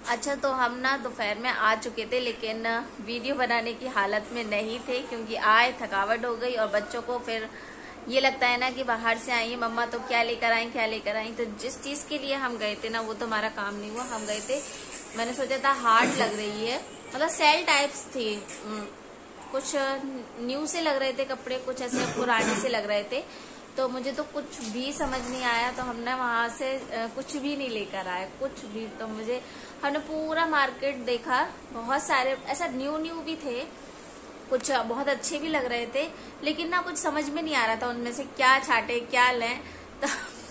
अच्छा, तो हम ना दोपहर में आ चुके थे, लेकिन वीडियो बनाने की हालत में नहीं थे क्योंकि आए थकावट हो गई और बच्चों को फिर ये लगता है ना कि बाहर से आई मम्मा तो क्या लेकर आई क्या लेकर आई। तो जिस चीज के लिए हम गए थे ना वो तो हमारा काम नहीं हुआ। हम गए थे, मैंने सोचा था हार्ड लग रही है, मतलब सेल टाइप्स थी, कुछ न्यू से लग रहे थे कपड़े, कुछ ऐसे पुराने से लग रहे थे। तो मुझे तो कुछ भी समझ नहीं आया, तो हमने वहां से कुछ भी नहीं लेकर आए, कुछ भी। तो हमने पूरा मार्केट देखा, बहुत सारे ऐसा न्यू भी थे, कुछ बहुत अच्छे भी लग रहे थे, लेकिन ना कुछ समझ में नहीं आ रहा था उनमें से क्या छाटे क्या लें। तो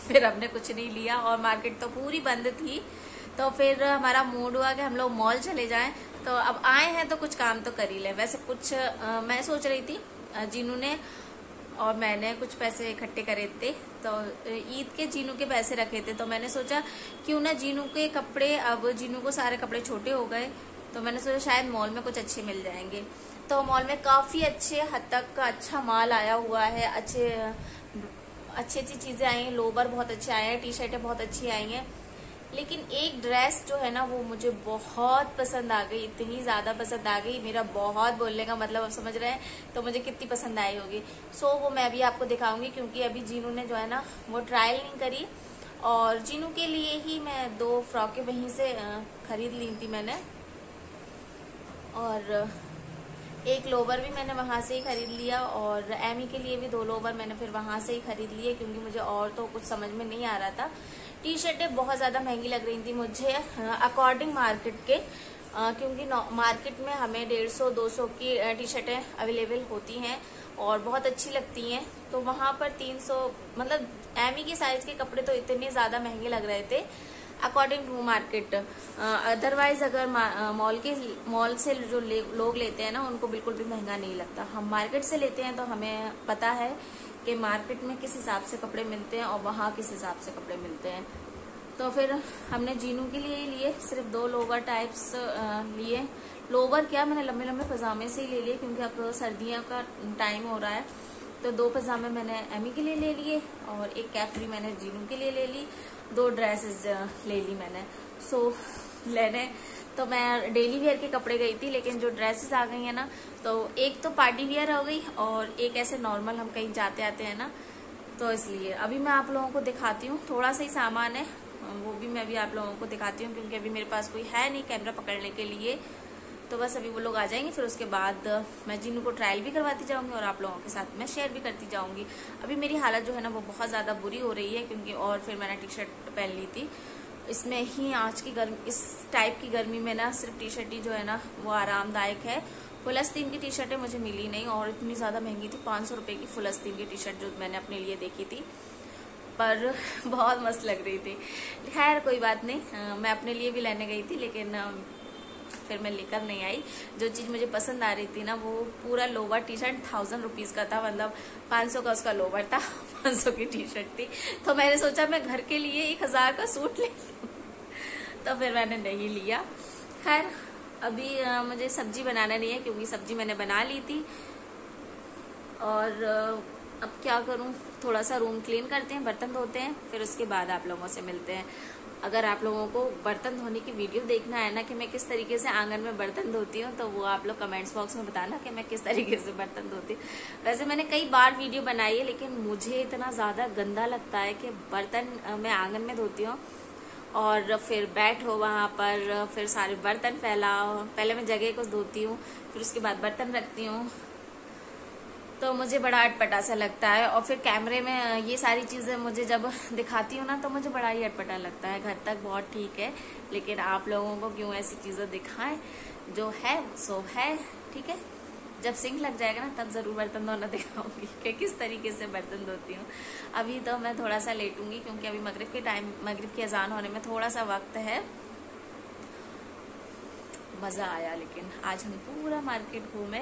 फिर हमने कुछ नहीं लिया और मार्केट तो पूरी बंद थी। तो फिर हमारा मूड हुआ कि हम लोग मॉल चले जाएं। तो अब आए हैं तो कुछ काम तो कर ही लें। वैसे कुछ मैं सोच रही थी, जीनू ने और मैंने कुछ पैसे इकट्ठे करे थे, तो ईद के जीनू के पैसे रखे थे। तो मैंने सोचा क्यों ना जीनू के कपड़े, अब जीनू को सारे कपड़े छोटे हो गए, तो मैंने सोचा शायद मॉल में कुछ अच्छे मिल जाएंगे। तो मॉल में काफी अच्छे हद तक का अच्छा माल आया हुआ है, अच्छी अच्छी चीजें आई हैं, लोवर बहुत अच्छे आए हैं, टी शर्टें बहुत अच्छी आई हैं। लेकिन एक ड्रेस जो है ना वो मुझे बहुत पसंद आ गई, इतनी ज्यादा पसंद आ गई, मेरा बहुत बोलने का मतलब आप समझ रहे हैं तो मुझे कितनी पसंद आई होगी। सो वो मैं अभी आपको दिखाऊंगी, क्योंकि अभी जीनू ने जो है ना वो ट्रायल नहीं करी, और जीनू के लिए ही मैं 2 फ्रॉकें वहीं से खरीद ली थी मैंने, और एक लोवर भी मैंने वहां से ही खरीद लिया, और एमी के लिए भी 2 लोवर मैंने फिर वहां से ही खरीद लिए, क्योंकि मुझे और तो कुछ समझ में नहीं आ रहा था। टी शर्टें बहुत ज्यादा महंगी लग रही थी मुझे अकॉर्डिंग मार्केट के, क्योंकि मार्केट में हमें 150-200 की टी शर्टें अवेलेबल होती हैं और बहुत अच्छी लगती हैं। तो वहां पर 300, मतलब एमी की साइज के कपड़े तो इतने ज्यादा महंगे लग रहे थे अकॉर्डिंग टू मार्केट। अदरवाइज अगर मॉल से जो लोग लेते हैं ना उनको बिल्कुल भी महंगा नहीं लगता। हम मार्केट से लेते हैं तो हमें पता है कि मार्केट में किस हिसाब से कपड़े मिलते हैं और वहाँ किस हिसाब से कपड़े मिलते हैं। तो फिर हमने जीनू के लिए लिए सिर्फ 2 लोवर टाइप्स लिए। लोवर क्या, मैंने लंबे लंबे पजामे से ही ले लिए, क्योंकि अब सर्दियों का टाइम हो रहा है। तो 2 पजामे मैंने एमी के लिए ले लिए और एक कैफ्री मैंने जीनू के लिए ले ली, 2 ड्रेसेस ले ली मैंने। सो लेने तो मैं डेली वेयर के कपड़े गई थी, लेकिन जो ड्रेसेस आ गई है ना, तो एक तो पार्टी वेयर हो गई और एक ऐसे नॉर्मल हम कहीं जाते आते हैं ना, तो इसलिए अभी मैं आप लोगों को दिखाती हूँ। थोड़ा सा ही सामान है, वो भी मैं अभी आप लोगों को दिखाती हूँ, क्योंकि अभी मेरे पास कोई है नहीं कैमरा पकड़ने के लिए। तो बस अभी वो लोग आ जाएंगे, फिर उसके बाद मैं जीनू को ट्रायल भी करवाती जाऊंगी और आप लोगों के साथ मैं शेयर भी करती जाऊंगी। अभी मेरी हालत जो है ना वो बहुत ज्यादा बुरी हो रही है, क्योंकि और फिर मैंने टी शर्ट पहन ली थी। इसमें ही आज की गर्मी, इस टाइप की गर्मी में ना सिर्फ टी शर्ट ही जो है ना वो आरामदायक है। फुल आस्तीन की टी शर्टें मुझे मिली नहीं, और इतनी ज्यादा महंगी थी, 500 रुपए की फुल आस्तीन की टी शर्ट जो मैंने अपने लिए देखी थी, पर बहुत मस्त लग रही थी। खैर कोई बात नहीं, मैं अपने लिए भी लेने गई थी, लेकिन फिर मैं लेकर नहीं आई। जो चीज मुझे पसंद आ रही थी ना वो पूरा लोवर टी शर्ट 1000 रुपीज का था, मतलब 500 का उसका लोवर था, 500 की टी शर्ट थी। तो मैंने सोचा मैं घर के लिए 1000 का सूट ले लूं, तो फिर मैंने नहीं लिया। खैर अभी मुझे सब्जी बनाना नहीं है, क्योंकि सब्जी मैंने बना ली थी। और अब क्या करूं, थोड़ा सा रूम क्लीन करते हैं, बर्तन धोते हैं, फिर उसके बाद आप लोगों से मिलते हैं। अगर आप लोगों को बर्तन धोने की वीडियो देखना है ना कि मैं किस तरीके से आंगन में बर्तन धोती हूँ, तो वो आप लोग कमेंट्स बॉक्स में बताना कि मैं किस तरीके से बर्तन धोती हूँ। वैसे मैंने कई बार वीडियो बनाई है, लेकिन मुझे इतना ज्यादा गंदा लगता है कि बर्तन मैं आंगन में धोती हूँ और फिर बैठो वहां पर, फिर सारे बर्तन फैलाओ। पहले मैं जगह को धोती हूँ, फिर उसके बाद बर्तन रखती हूँ, तो मुझे बड़ा अटपटा सा लगता है। और फिर कैमरे में ये सारी चीजें मुझे जब दिखाती हूँ ना तो मुझे बड़ा ही अटपटा लगता है। घर तक बहुत ठीक है, लेकिन आप लोगों को क्यों ऐसी चीजें दिखाएं, जो है सो है, ठीक है। जब सिंक लग जाएगा ना तब जरूर बर्तन धोना दिखाऊंगी कि किस तरीके से बर्तन धोती हूँ। अभी तो मैं थोड़ा सा लेटूंगी, क्योंकि अभी मगरिब की अजान होने में थोड़ा सा वक्त है। मजा आया, लेकिन आज हम पूरा मार्केट घूमे,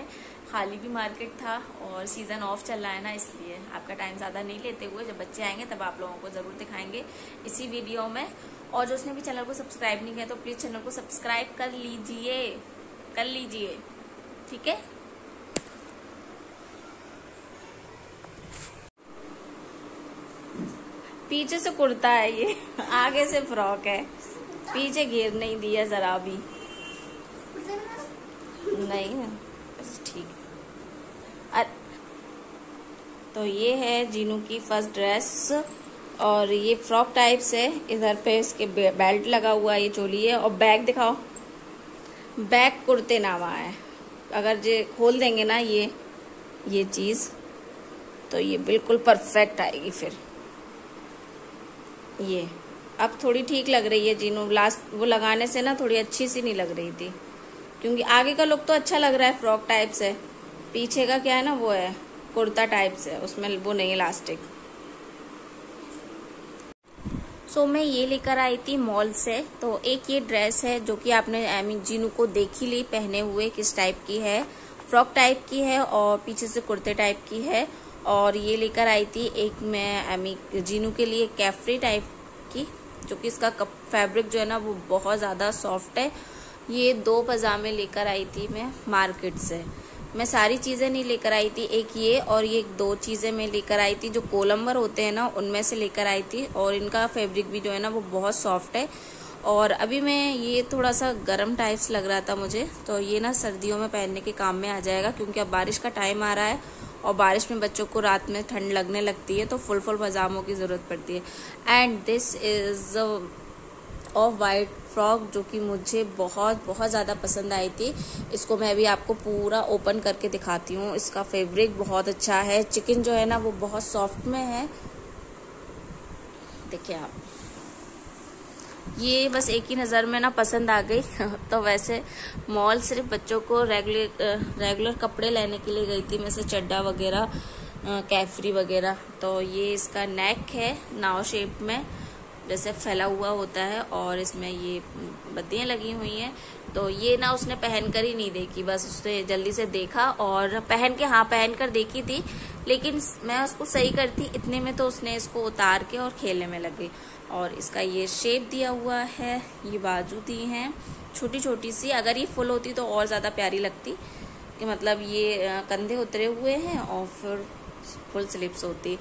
खाली भी मार्केट था और सीजन ऑफ चल रहा है ना, इसलिए आपका टाइम ज्यादा नहीं लेते हुए जब बच्चे आएंगे तब आप लोगों को जरूर दिखाएंगे इसी वीडियो में। और जो उसने भी चैनल को सब्सक्राइब नहीं किया तो प्लीज चैनल को सब्सक्राइब कर लीजिए, ठीक है। पीछे से कुर्ता है ये, आगे से फ्रॉक है। पीछे घेर नहीं दिया जरा भी नहीं, ठीक। तो ये है जीनू की फर्स्ट ड्रेस और ये फ्रॉक टाइप से, इधर पे इसके बेल्ट लगा हुआ है, ये चोली है। और बैग दिखाओ, बैग कुर्ते नामा है। अगर जे खोल देंगे ना ये चीज तो ये बिल्कुल परफेक्ट आएगी। फिर ये अब थोड़ी ठीक लग रही है जीनू, लास्ट वो लगाने से ना थोड़ी अच्छी सी नहीं लग रही थी, क्योंकि आगे का लुक तो अच्छा लग रहा है फ्रॉक टाइप से, पीछे का क्या है ना वो है कुर्ता टाइप से, उसमें वो नहीं इलास्टिक। सो मैं ये लेकर आई थी मॉल से। तो एक ये ड्रेस है जो कि आपने जीनू को देख ही ली पहने हुए, किस टाइप की है, फ्रॉक टाइप की है और पीछे से कुर्ते टाइप की है। और ये लेकर आई थी एक मैं जीनू के लिए कैफ्री टाइप की, जो कि इसका फैब्रिक जो है ना वो बहुत ज़्यादा सॉफ्ट है। ये 2 पजामे लेकर आई थी मैं मार्केट से। मैं सारी चीज़ें नहीं लेकर आई थी, एक ये और ये 2 चीज़ें मैं लेकर आई थी जो कोलम्बर होते हैं ना उनमें से लेकर आई थी। और इनका फैब्रिक भी जो है ना वो बहुत सॉफ्ट है। और अभी मैं ये थोड़ा सा गर्म टाइप्स लग रहा था मुझे, तो ये ना सर्दियों में पहनने के काम में आ जाएगा, क्योंकि अब बारिश का टाइम आ रहा है और बारिश में बच्चों को रात में ठंड लगने लगती है, तो फुल पजामों की ज़रूरत पड़ती है। And this is of white frock जो कि मुझे बहुत ज़्यादा पसंद आई थी। इसको मैं भी आपको पूरा ओपन करके दिखाती हूँ। इसका फैब्रिक बहुत अच्छा है, चिकन जो है ना वो बहुत सॉफ्ट में है, देखिए आप। ये बस एक ही नज़र में ना पसंद आ गई। तो वैसे मॉल सिर्फ बच्चों को रेगुलर कपड़े लेने के लिए गई थी, मैं से चड्डा वगैरह, कैफरी वगैरह। तो ये इसका नेक है नाव शेप में, जैसे फैला हुआ होता है, और इसमें ये बत्तियां लगी हुई हैं। तो ये ना उसने पहनकर ही नहीं देखी, बस उसने जल्दी से देखा और पहन कर देखी थी, लेकिन मैं उसको सही करती इतने में तो उसने इसको उतार के और खेलने में लग गई। और इसका ये शेप दिया हुआ है, ये बाजू दी हैं छोटी छोटी सी। अगर ये फुल होती तो और ज़्यादा प्यारी लगती, कि मतलब ये कंधे उतरे हुए हैं और फिर फुल स्लीव्स होती,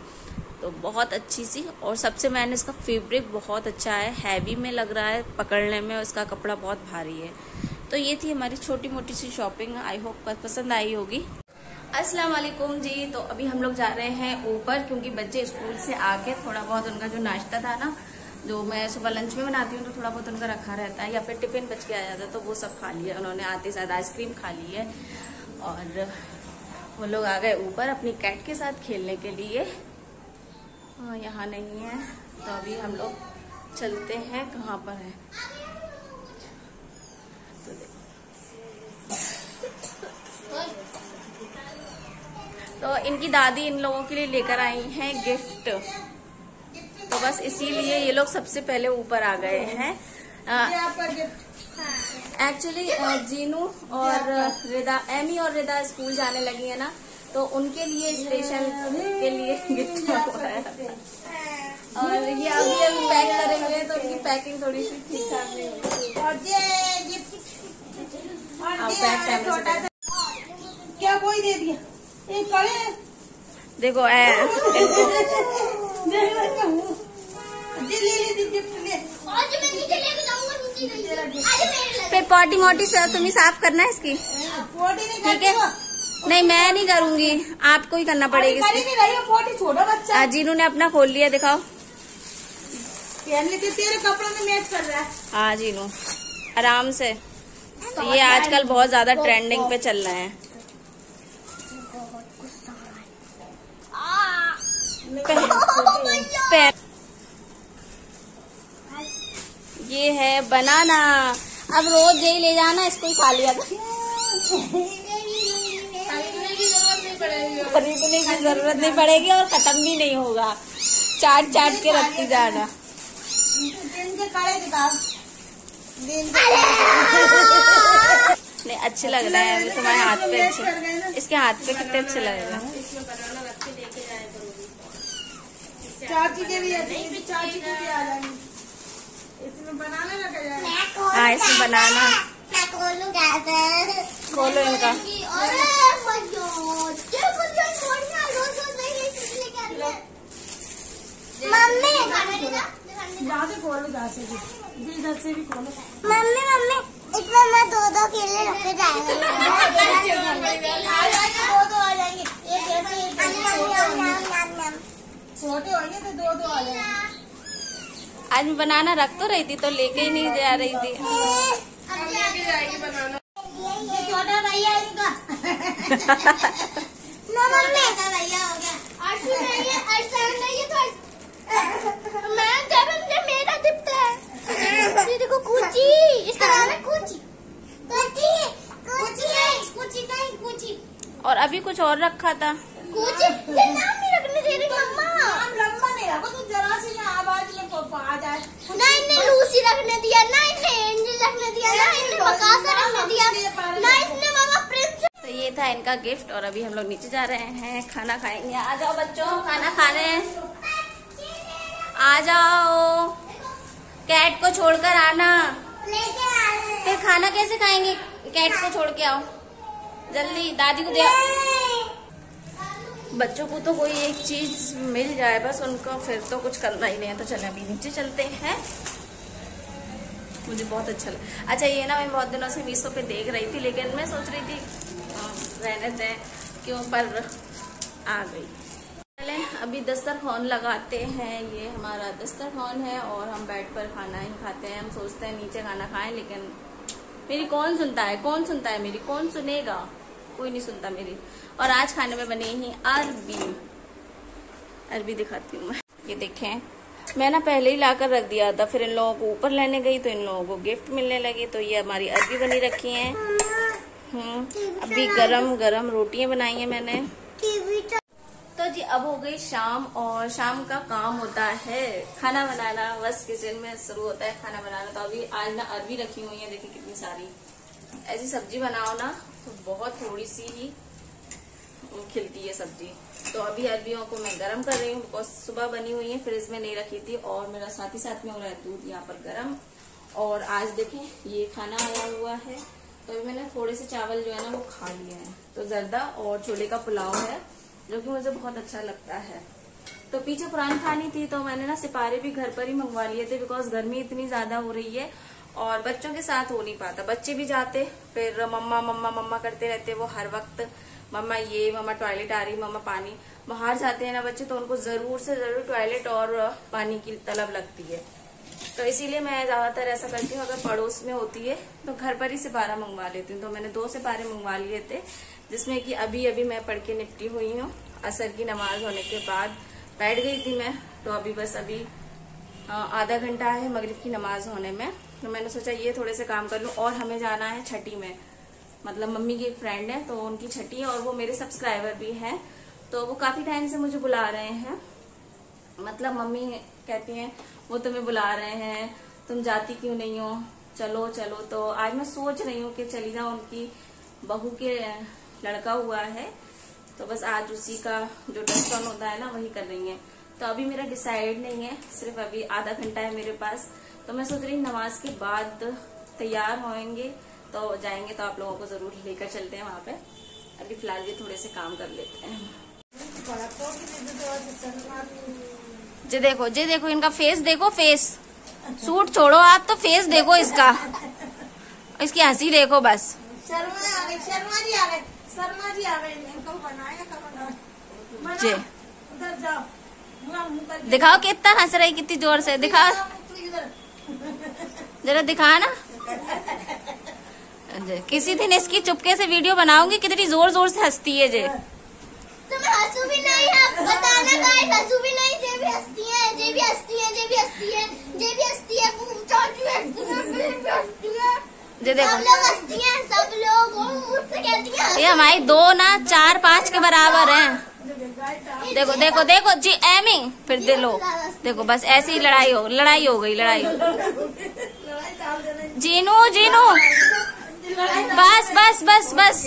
तो बहुत अच्छी सी। और सबसे मैंने इसका फैब्रिक बहुत अच्छा है, हैवी में लग रहा है पकड़ने में, इसका कपड़ा बहुत भारी है। तो ये थी हमारी छोटी मोटी सी शॉपिंग, आई होप पसंद आई होगी। अस्सलाम वालेकुम जी। तो अभी हम लोग जा रहे हैं ऊपर, क्योंकि बच्चे स्कूल से आके थोड़ा बहुत उनका जो नाश्ता था ना, जो मैं सुबह लंच में बनाती हूँ, तो थोड़ा बहुत उनका रखा रहता है, या फिर टिफिन बच के आ जाता है, तो वो सब खा लिया उन्होंने। आते साथ आइसक्रीम खा ली है और वो लोग आ गए ऊपर अपनी कैट के साथ खेलने के लिए। यहाँ नहीं है, तो अभी हम लोग चलते हैं, कहाँ पर है तो इनकी दादी इन लोगों के लिए लेकर आई हैं गिफ्ट, तो बस इसीलिए ये लोग सबसे पहले ऊपर आ गए हैं। एक्चुअली जीनू और रिदा, एमी और रिदा स्कूल जाने लगी है ना, तो उनके लिए स्पेशल के लिए गिफ्ट हुआ है। और ये अभी पैक करेंगे, तो उनकी पैकिंग थोड़ी सी ठीक ठाक नहीं हुई। क्या कोई दे दिया एक कड़े, देखो फिर पॉटी मोटी तुम ही साफ करना है इसकी, ठीक है? नहीं मैं नहीं करूंगी, आपको ही करना पड़ेगी। छोटा बच्चा जीनू ने अपना खोल लिया, दिखाओ। तेरे कपड़ों में मैच कर रहा है। हाँ जीनू आराम से, तो ये आजकल बहुत ज्यादा ट्रेंडिंग पे चल रहा है। ये है बनाना, अब रोज यही ले जाना, इसको ही खा लिया। खरीदने की जरूरत नहीं पड़ेगी और खत्म भी नहीं होगा, चाट चाट के रखती जाना। नहीं अच्छे लग रहे हैं तुम्हारे हाथ पे, अच्छे इसके हाथ पे कितने अच्छे लगेगा। चाची के भी चाची के भी आ जाएंगे, इसमें बनाना लगा जाएगा। हाँ इसमें बनाना खोलो इनका। जहाँ से खोलो जहाँ से इधर से भी खोलो। मम्मी मम्मी इसमें मैं 2-2 केले रखे जाएंगे। दो आ जाएंगे, एक ऐसे एक छोटे होंगे तो 2-2 आ जाएंगे। आज मैं बनाना रख तो रही थी तो लेके ही नहीं जा रही थी। ये छोटा भैया इनका। ना मम्मी भैया हो गया। अर्शु नहीं है, अर्शु नहीं है तो मैं जब मुझे मेरा दिखता है। ये देखो कूची, इसका नाम है कूची। कूची कूची नहीं, कूची नहीं कूची। और अभी कुछ और रखा था। कूची ये नाम नहीं रखने दे रही मम्मा। नाम लंबा नहीं रखो, तू जरा से यहाँ आवाज ये आ जाए। ना इन्हें लूसी रखने दिया, ना इन्हें एंजल रखने दिया, ना इन्हें बकासा रखने दिया, ना इसने मामा प्रिंस। तो ये था इनका गिफ्ट और अभी हम लोग नीचे जा रहे हैं, खाना खाएंगे। आ जाओ बच्चों, खाना खाने आ जाओ। कैट को छोड़कर आना। फिर खाना कैसे खाएंगे? कैट को छोड़ के आओ जल्दी, दादी को दे आओ। बच्चों को तो कोई एक चीज मिल जाए बस, उनको फिर तो कुछ करना ही नहीं है। तो चले अभी नीचे चलते हैं। मुझे बहुत अच्छा लगा। अच्छा ये ना मैं बहुत दिनों से मीशो पे देख रही थी, लेकिन मैं सोच रही थी रहने दें क्यों, पर आ गई। चले अभी दस्तरखान लगाते हैं। ये हमारा दस्तरखान है और हम बेड पर खाना ही खाते हैं। हम सोचते हैं नीचे खाना खाएं, लेकिन मेरी कौन सुनता है, कौन सुनता है मेरी, कौन सुनेगा, कोई नहीं सुनता मेरी। और आज खाने में बनी ही अरबी। अरबी दिखाती हूँ मैं। ये देखें, मैं ना पहले ही लाकर रख दिया था, फिर इन लोगों को ऊपर लेने गई तो इन लोगों को गिफ्ट मिलने लगी। तो ये हमारी अरबी बनी रखी है। अभी गरम गरम रोटियां बनाई हैं मैंने। तो जी अब हो गई शाम और शाम का काम होता है खाना बनाना। बस किचन में शुरू होता है खाना बनाना। तो अभी आज ना अरबी रखी हुई है, देखिए कितनी सारी। ऐसी सब्जी बनाओ ना तो बहुत थोड़ी सी ही खिलती है सब्जी। तो अभी अरबियों को मैं गरम कर रही हूँ, बिकॉज सुबह बनी हुई है, फ्रिज में नहीं रखी थी। और मेरा साथ ही साथ में हो रहा है दूध यहाँ पर गरम। और आज देखें ये खाना आया हुआ है, तो अभी मैंने थोड़े से चावल जो है ना वो खा लिए हैं। तो जर्दा और छोले का पुलाव है, जो कि मुझे बहुत अच्छा लगता है। तो पीछे पुरानी खानी थी तो मैंने ना सिपारे भी घर पर ही मंगवा लिए थे, बिकॉज गर्मी इतनी ज्यादा हो रही है और बच्चों के साथ हो नहीं पाता। बच्चे भी जाते फिर मम्मा मम्मा मम्मा करते रहते वो हर वक्त, मम्मा ये, मम्मा टॉयलेट आ रही, मम्मा पानी। बाहर जाते हैं ना बच्चे तो उनको जरूर से जरूर टॉयलेट और पानी की तलब लगती है। तो इसीलिए मैं ज्यादातर ऐसा करती हूँ, अगर पड़ोस में होती है तो घर पर ही सिपारा मंगवा लेती हूँ। तो मैंने 2 सिपारे मंगवा लिए थे, जिसमें कि अभी मैं पढ़ के निपटी हुई हूँ। असर की नमाज होने के बाद बैठ गई थी मैं, तो अभी बस अभी आधा घंटा है मगरिब की नमाज होने में। तो मैंने सोचा ये थोड़े से काम कर लूँ। और हमें जाना है छठी में, मतलब मम्मी की एक फ्रेंड है तो उनकी छठी है और वो मेरे सब्सक्राइबर भी हैं। तो वो काफी टाइम से मुझे बुला रहे हैं, मतलब मम्मी कहती हैं वो तुम्हें बुला रहे हैं, तुम जाती क्यों नहीं हो, चलो चलो। तो आज मैं सोच रही हूँ कि चली जाऊँ, उनकी बहू के लड़का हुआ है तो बस आज उसी का जो ड्रेस ऑन होता है ना वही कर रही है। तो अभी मेरा डिसाइड नहीं है, सिर्फ अभी आधा घंटा है मेरे पास। तो मैं सोच रही हूँ नमाज के बाद तैयार होंगे तो जाएंगे, तो आप लोगों को जरूर लेकर चलते हैं वहाँ पे। अभी फिलहाल ये थोड़े से काम कर लेते हैं। जी देखो इनका फेस देखो, फेस सूट छोड़ो आप तो फेस देखो इसका, इसकी हंसी देखो बस। शर्मा जी आ गए, शर्मा जी आ गए। इनको बनाएगा जी, उधर जाओ, दिखाओ कितना हंस रही, कितनी जोर से दिखा, जरा दिखा ना। किसी दिन इसकी चुपके से वीडियो बनाऊंगी, कितनी जोर जोर से हंसती है जे। तुम्हें हंसू भी नहीं है, बताना गाइस, हंसू भी नहीं, जे भी हंसती है, जे भी हंसती है, जे भी हंसती है, जे भी हंसती है, चाची हंसती है, भी हंसती है, जे देखो सब लोग हंसती हैं, सब लोग मुझसे कहती हैं। ये हमारी 2 ना 4-5 के बराबर हैं। देखो देखो देखो जी एमी, फिर दे लो, देखो बस ऐसी ही लड़ाई हो गई लड़ाई। जीनू जीनू बस बस बस बस,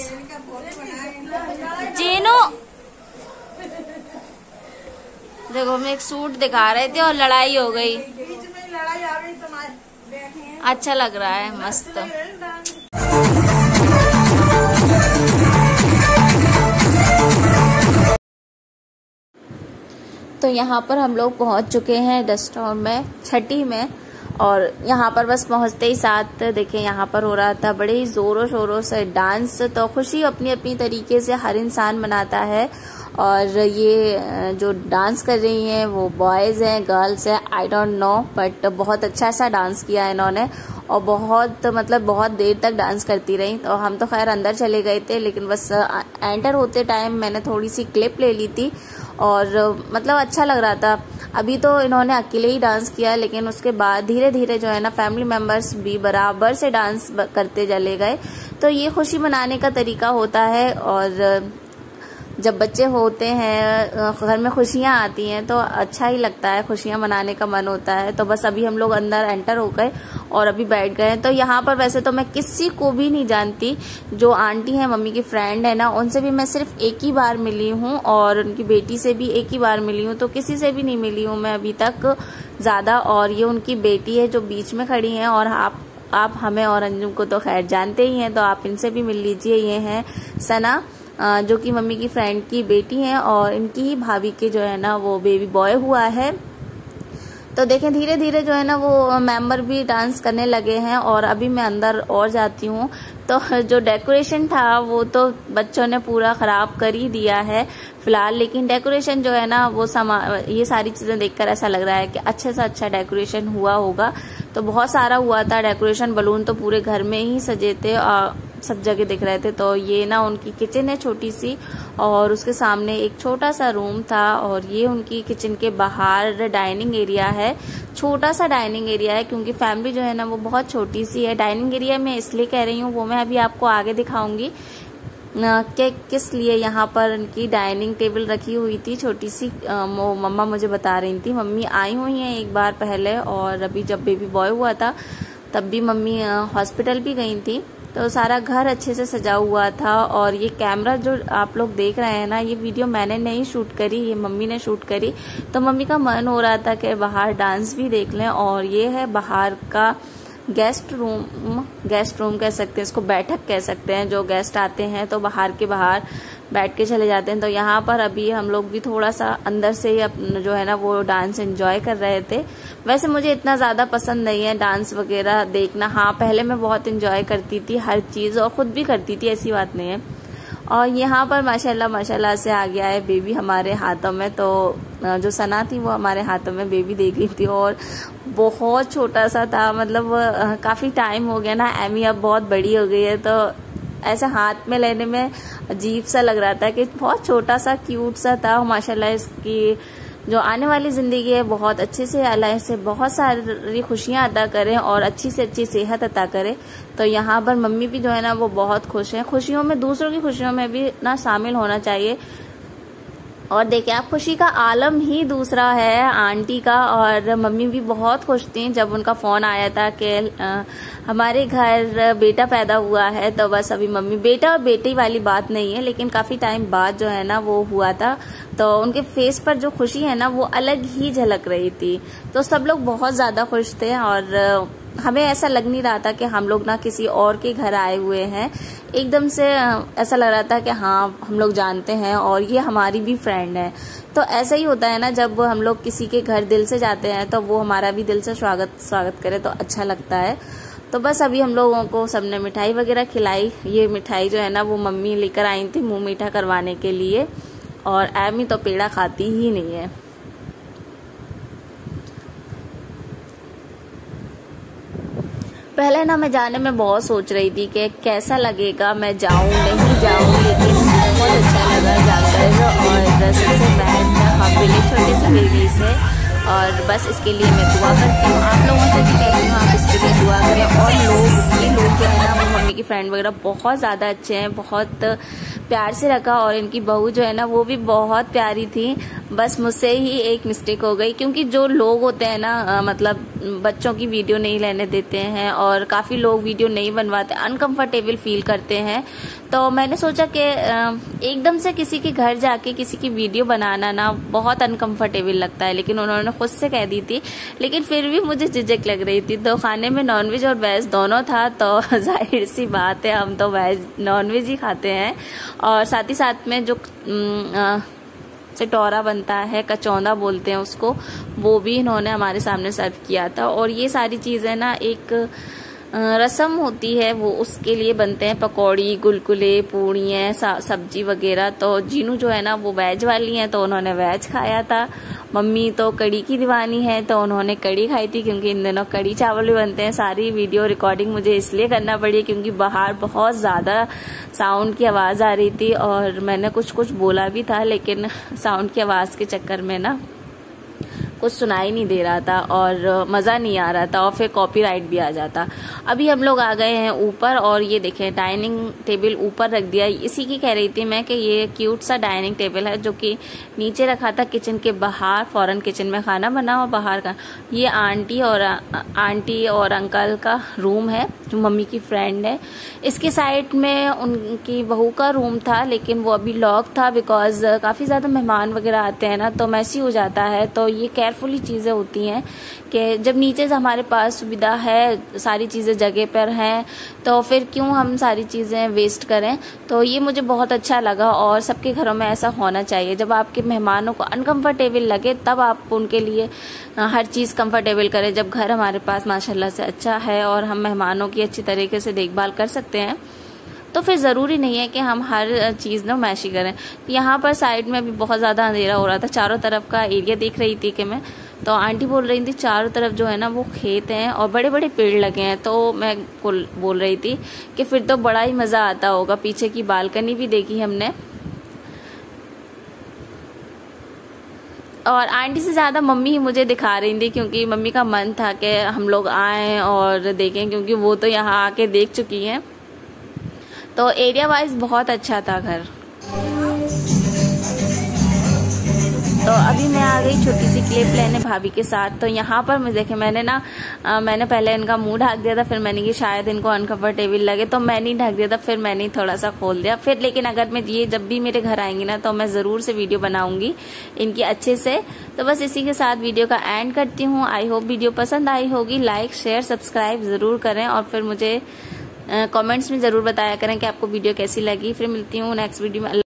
जीनू देखो मैं एक सूट दिखा रहे थे और लड़ाई हो गई। अच्छा लग रहा है, मस्त। तो यहाँ पर हम लोग पहुँच चुके हैं रेस्टोरेंट में, छठी में। और यहाँ पर बस पहुँचते ही साथ देखें यहाँ पर हो रहा था बड़े ही ज़ोरों शोरों से डांस। तो खुशी अपनी अपनी तरीके से हर इंसान मनाता है, और ये जो डांस कर रही हैं वो बॉयज़ हैं गर्ल्स हैं आई डोंट नो, बट बहुत अच्छा सा डांस किया है इन्होंने, और बहुत मतलब बहुत देर तक डांस करती रही। तो हम तो खैर अंदर चले गए थे, लेकिन बस एंटर होते टाइम मैंने थोड़ी सी क्लिप ले ली थी, और मतलब अच्छा लग रहा था। अभी तो इन्होंने अकेले ही डांस किया, लेकिन उसके बाद धीरे धीरे जो है ना फैमिली मेम्बर्स भी बराबर से डांस करते चले गए। तो ये खुशी मनाने का तरीका होता है, और जब बच्चे होते हैं घर में खुशियाँ आती हैं तो अच्छा ही लगता है, खुशियाँ मनाने का मन होता है। तो बस अभी हम लोग अंदर एंटर हो गए और अभी बैठ गए। तो यहाँ पर वैसे तो मैं किसी को भी नहीं जानती, जो आंटी हैं मम्मी की फ्रेंड है ना, उनसे भी मैं सिर्फ एक ही बार मिली हूँ, और उनकी बेटी से भी एक ही बार मिली हूँ। तो किसी से भी नहीं मिली हूँ मैं अभी तक ज़्यादा। और ये उनकी बेटी है जो बीच में खड़ी है, और आप हमें और अंजुम को तो खैर जानते ही हैं, तो आप इनसे भी मिल लीजिए। ये हैं सना, जो कि मम्मी की फ्रेंड की बेटी हैं, और इनकी ही भाभी के जो है ना वो बेबी बॉय हुआ है। तो देखें धीरे धीरे जो है ना वो मेंबर भी डांस करने लगे हैं, और अभी मैं अंदर और जाती हूँ। तो जो डेकोरेशन था वो तो बच्चों ने पूरा ख़राब कर ही दिया है फिलहाल, लेकिन डेकोरेशन जो है ना वो ये सारी चीज़ें देखकर ऐसा लग रहा है कि अच्छे से अच्छा डेकोरेशन हुआ होगा। तो बहुत सारा हुआ था डेकोरेशन, बलून तो पूरे घर में ही सजे थे, सब जगह दिख रहे थे। तो ये ना उनकी किचन है छोटी सी, और उसके सामने एक छोटा सा रूम था, और ये उनकी किचन के बाहर डाइनिंग एरिया है। छोटा सा डाइनिंग एरिया है, क्योंकि फैमिली जो है ना वो बहुत छोटी सी है। डाइनिंग एरिया मैं इसलिए कह रही हूँ, वो मैं अभी आपको आगे दिखाऊंगी कि किस लिए यहाँ पर उनकी डाइनिंग टेबल रखी हुई थी छोटी सी। मम्मा मुझे बता रही थी, मम्मी आई हुई हैं एक बार पहले, और अभी जब बेबी बॉय हुआ था तब भी मम्मी हॉस्पिटल भी गई थी। तो सारा घर अच्छे से सजा हुआ था। और ये कैमरा जो आप लोग देख रहे हैं ना, ये वीडियो मैंने नहीं शूट करी, ये मम्मी ने शूट करी। तो मम्मी का मन हो रहा था कि बाहर डांस भी देख लें। और ये है बाहर का गेस्ट रूम कह सकते हैं इसको, बैठक कह सकते हैं। जो गेस्ट आते हैं तो बाहर के बाहर बैठ के चले जाते हैं। तो यहाँ पर अभी हम लोग भी थोड़ा सा अंदर से ही अपना जो है ना वो डांस एंजॉय कर रहे थे। वैसे मुझे इतना ज़्यादा पसंद नहीं है डांस वगैरह देखना। हाँ, पहले मैं बहुत एंजॉय करती थी हर चीज़, और ख़ुद भी करती थी, ऐसी बात नहीं है। और यहाँ पर माशाल्लाह से आ गया है बेबी हमारे हाथों में। तो जो सना थी वो हमारे हाथों में बेबी दे गई थी, और बहुत छोटा सा था, मतलब काफ़ी टाइम हो गया ना। एमी अब बहुत बड़ी हो गई है, तो ऐसे हाथ में लेने में अजीब सा लग रहा था कि बहुत छोटा सा क्यूट सा था। माशाल्लाह इसकी जो आने वाली ज़िंदगी है बहुत अच्छे से अल्लाह से बहुत सारी खुशियाँ अता करें, और अच्छी से अच्छी सेहत अता करे। तो यहाँ पर मम्मी भी जो है ना वो बहुत खुश हैं। खुशियों में, दूसरों की खुशियों में भी ना शामिल होना चाहिए। और देखिए आप, खुशी का आलम ही दूसरा है आंटी का। और मम्मी भी बहुत खुश थी जब उनका फ़ोन आया था कि हमारे घर बेटा पैदा हुआ है। तो बस अभी मम्मी, बेटा और बेटी वाली बात नहीं है, लेकिन काफ़ी टाइम बाद जो है ना वो हुआ था। तो उनके फेस पर जो खुशी है ना वो अलग ही झलक रही थी। तो सब लोग बहुत ज़्यादा खुश थे, और हमें ऐसा लग नहीं रहा था कि हम लोग ना किसी और के घर आए हुए हैं। एकदम से ऐसा लग रहा था कि हाँ, हम लोग जानते हैं और ये हमारी भी फ्रेंड है। तो ऐसा ही होता है ना, जब हम लोग किसी के घर दिल से जाते हैं तो वो हमारा भी दिल से स्वागत करे तो अच्छा लगता है। तो बस अभी हम लोगों को सबने मिठाई वगैरह खिलाई। ये मिठाई जो है ना वो मम्मी लेकर आई थी मुँह मीठा करवाने के लिए, और एमी तो पेड़ा खाती ही नहीं है। पहले ना मैं जाने में बहुत सोच रही थी कि कैसा लगेगा, मैं जाऊं नहीं जाऊं, लेकिन बहुत अच्छा लगा जाकर। और सबसे मैं छोटे से बेबी से, और बस इसके लिए मैं दुआ करती हूँ। आप लोगों से भी कहती हूँ आप इसके लिए दुआ करें। और ये लोग जो है ना वो मम्मी की फ्रेंड वगैरह बहुत ज़्यादा अच्छे हैं, बहुत प्यार से रखा। और इनकी बहू जो है ना वो भी बहुत प्यारी थी। बस मुझसे ही एक मिस्टेक हो गई, क्योंकि जो लोग होते हैं ना मतलब बच्चों की वीडियो नहीं लेने देते हैं, और काफ़ी लोग वीडियो नहीं बनवाते, अनकंफर्टेबल फील करते हैं। तो मैंने सोचा कि एकदम से किसी के घर जाके किसी की वीडियो बनाना ना बहुत अनकंफर्टेबल लगता है, लेकिन उन्होंने खुद से कह दी थी। लेकिन फिर भी मुझे झिझक लग रही थी। तो खाने में नॉनवेज और वेज दोनों था, तो जाहिर सी बात है हम तो नॉनवेज ही खाते हैं। और साथ ही साथ में जो सिटौरा बनता है, कचौंधा बोलते हैं उसको, वो भी इन्होंने हमारे सामने सर्व किया था। और ये सारी चीज़ें ना एक रसम होती है, वो उसके लिए बनते हैं पकौड़ी, गुलगुले, पूड़ियाँ, सब्जी वगैरह। तो जीनू जो है ना वो वेज वाली हैं, तो उन्होंने वेज खाया था। मम्मी तो कड़ी की दीवानी है, तो उन्होंने कड़ी खाई थी, क्योंकि इन दिनों कड़ी चावल भी बनते हैं। सारी वीडियो रिकॉर्डिंग मुझे इसलिए करना पड़ी क्योंकि बाहर बहुत ज़्यादा साउंड की आवाज़ आ रही थी, और मैंने कुछ कुछ बोला भी था, लेकिन साउंड की आवाज़ के चक्कर में ना कुछ सुनाई नहीं दे रहा था और मज़ा नहीं आ रहा था, और फिर कॉपीराइट भी आ जाता। अभी हम लोग आ गए हैं ऊपर, और ये देखें डाइनिंग टेबल ऊपर रख दिया। इसी की कह रही थी मैं कि ये क्यूट सा डाइनिंग टेबल है, जो कि नीचे रखा था किचन के बाहर, फॉरेन किचन में खाना बना हुआ बाहर का। ये आंटी और अंकल का रूम है, जो मम्मी की फ्रेंड है। इसके साइड में उनकी बहू का रूम था, लेकिन वो अभी लॉक था, बिकॉज काफ़ी ज़्यादा मेहमान वगैरह आते हैं ना, तो मैसी हो जाता है। तो ये केयरफुली चीज़ें होती हैं कि जब नीचे से हमारे पास सुविधा है, सारी चीज़ें जगह पर हैं, तो फिर क्यों हम सारी चीज़ें वेस्ट करें। तो ये मुझे बहुत अच्छा लगा, और सबके घरों में ऐसा होना चाहिए। जब आपके मेहमानों को अनकंफर्टेबल लगे, तब आप उनके लिए हर चीज़ कंफर्टेबल करें। जब घर हमारे पास माशाल्लाह से अच्छा है और हम मेहमानों की अच्छी तरीके से देखभाल कर सकते हैं, तो फिर ज़रूरी नहीं है कि हम हर चीज़ ना मैशी करें। यहाँ पर साइड में भी बहुत ज़्यादा अंधेरा हो रहा था, चारों तरफ का एरिया देख रही थी कि मैं, तो आंटी बोल रही थी चारों तरफ जो है ना वो खेत हैं और बड़े बड़े पेड़ लगे हैं। तो मैं बोल रही थी कि फिर तो बड़ा ही मज़ा आता होगा। पीछे की बालकनी भी देखी हमने, और आंटी से ज़्यादा मम्मी ही मुझे दिखा रही थी, क्योंकि मम्मी का मन था कि हम लोग आएँ और देखें, क्योंकि वो तो यहाँ आके देख चुकी हैं। तो एरिया वाइज बहुत अच्छा था घर। तो अभी मैं आ गई छोटी सी क्लिप लेने भाभी के साथ। तो यहाँ पर मैं देखे, मैंने पहले इनका मुंह ढक दिया था, फिर मैंने कि शायद इनको अनकंफर्टेबल लगे, तो मैंने ही ढक दिया था, फिर मैंने थोड़ा सा खोल दिया फिर। लेकिन अगर मैं ये जब भी मेरे घर आएंगी ना, तो मैं ज़रूर से वीडियो बनाऊंगी इनकी अच्छे से। तो बस इसी के साथ वीडियो का एंड करती हूँ। आई होप वीडियो पसंद आई होगी। लाइक शेयर सब्सक्राइब ज़रूर करें, और फिर मुझे कमेंट्स में ज़रूर बताया करें कि आपको वीडियो कैसी लगी। फिर मिलती हूँ नेक्स्ट वीडियो में।